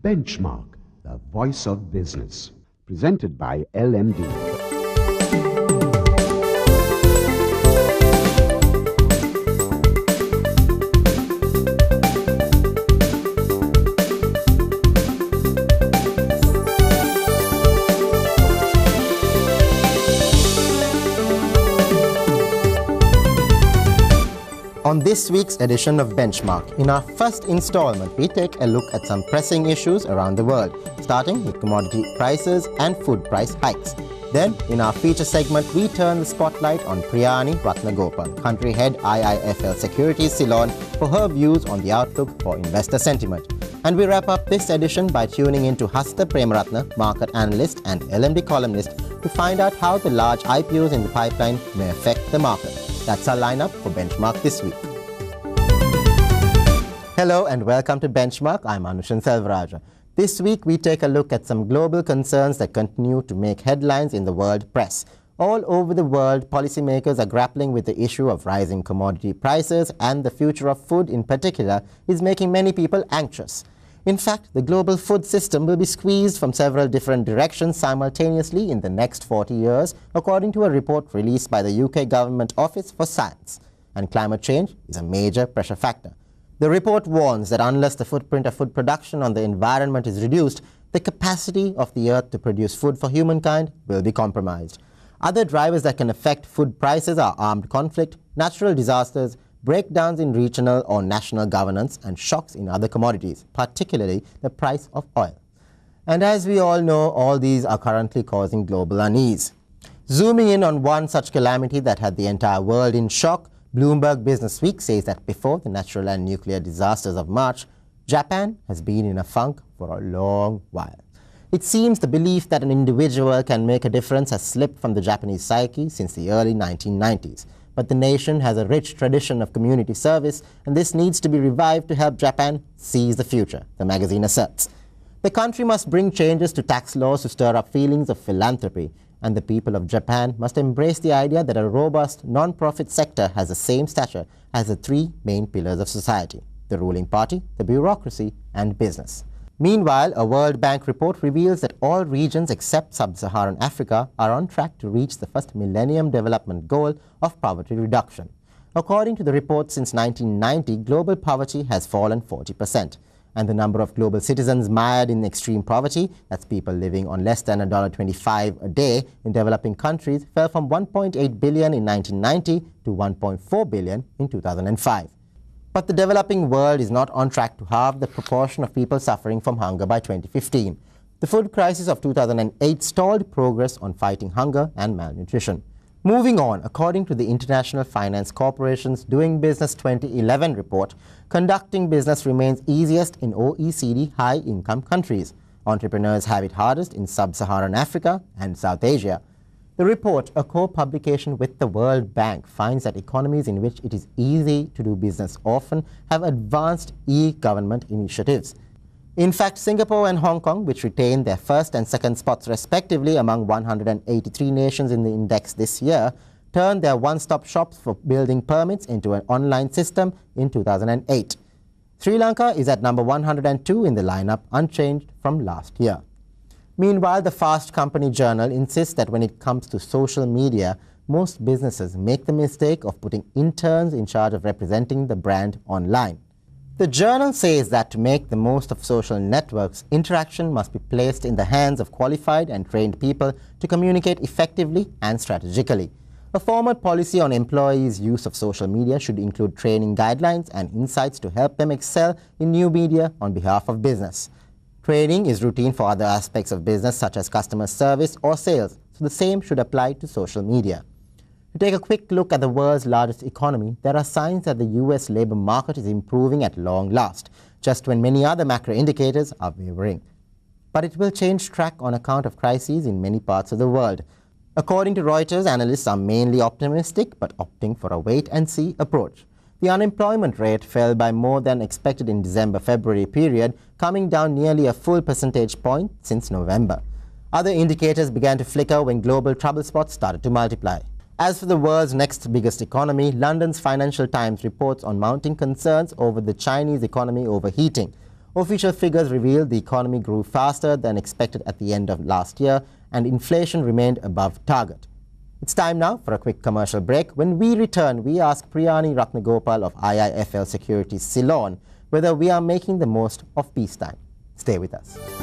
Benchmark, the voice of business. Presented by LMD. On this week's edition of Benchmark, in our first installment, we take a look at some pressing issues around the world, starting with commodity prices and food price hikes. Then, in our feature segment, we turn the spotlight on Priyani Ratnagopal, country head IIFL Securities Ceylon, for her views on the outlook for investor sentiment. And we wrap up this edition by tuning in to Hasta Premaratne, market analyst and LMD columnist, to find out how the large IPOs in the pipeline may affect the market. That's our lineup for Benchmark this week. Hello and welcome to Benchmark. I'm Anushan Selvaraja. This week we take a look at some global concerns that continue to make headlines in the world press. All over the world, policymakers are grappling with the issue of rising commodity prices, and the future of food in particular is making many people anxious. In fact, the global food system will be squeezed from several different directions simultaneously in the next 40 years, according to a report released by the UK Government Office for Science. And climate change is a major pressure factor. The report warns that unless the footprint of food production on the environment is reduced, the capacity of the earth to produce food for humankind will be compromised. Other drivers that can affect food prices are armed conflict, natural disasters, breakdowns in regional or national governance, and shocks in other commodities, particularly the price of oil. And as we all know, all these are currently causing global unease. Zooming in on one such calamity that had the entire world in shock, Bloomberg Businessweek says that before the natural and nuclear disasters of March, Japan has been in a funk for a long while. It seems the belief that an individual can make a difference has slipped from the Japanese psyche since the early 1990s. But the nation has a rich tradition of community service, and this needs to be revived to help Japan seize the future, the magazine asserts. The country must bring changes to tax laws to stir up feelings of philanthropy, and the people of Japan must embrace the idea that a robust non-profit sector has the same stature as the three main pillars of society: the ruling party, the bureaucracy, and business. Meanwhile, a World Bank report reveals that all regions except Sub-Saharan Africa are on track to reach the first Millennium Development Goal of poverty reduction. According to the report, since 1990, global poverty has fallen 40%, and the number of global citizens mired in extreme poverty, that's people living on less than $1.25 a day in developing countries, fell from 1.8 billion in 1990 to 1.4 billion in 2005. But the developing world is not on track to halve the proportion of people suffering from hunger by 2015. The food crisis of 2008 stalled progress on fighting hunger and malnutrition. Moving on, according to the International Finance Corporation's Doing Business 2011 report, conducting business remains easiest in OECD high-income countries. Entrepreneurs have it hardest in Sub-Saharan Africa and South Asia. The report, a co-publication with the World Bank, finds that economies in which it is easy to do business often have advanced e-government initiatives. In fact, Singapore and Hong Kong, which retained their first and second spots respectively among 183 nations in the index this year, turned their one-stop shops for building permits into an online system in 2008. Sri Lanka is at number 102 in the lineup, unchanged from last year. Meanwhile, the Fast Company Journal insists that when it comes to social media, most businesses make the mistake of putting interns in charge of representing the brand online. The journal says that to make the most of social networks, interaction must be placed in the hands of qualified and trained people to communicate effectively and strategically. A formal policy on employees' use of social media should include training guidelines and insights to help them excel in new media on behalf of business. Training is routine for other aspects of business such as customer service or sales, so the same should apply to social media. To take a quick look at the world's largest economy, there are signs that the US labor market is improving at long last, just when many other macro indicators are wavering. But it will change track on account of crises in many parts of the world. According to Reuters, analysts are mainly optimistic but opting for a wait-and-see approach. The unemployment rate fell by more than expected in December-February period, coming down nearly a full percentage point since November. Other indicators began to flicker when global trouble spots started to multiply. As for the world's next biggest economy, London's Financial Times reports on mounting concerns over the Chinese economy overheating. Official figures reveal the economy grew faster than expected at the end of last year, and inflation remained above target. It's time now for a quick commercial break. When we return, we ask Priyani Ratnagopal of IIFL Securities Ceylon whether we are making the most of peacetime. Stay with us.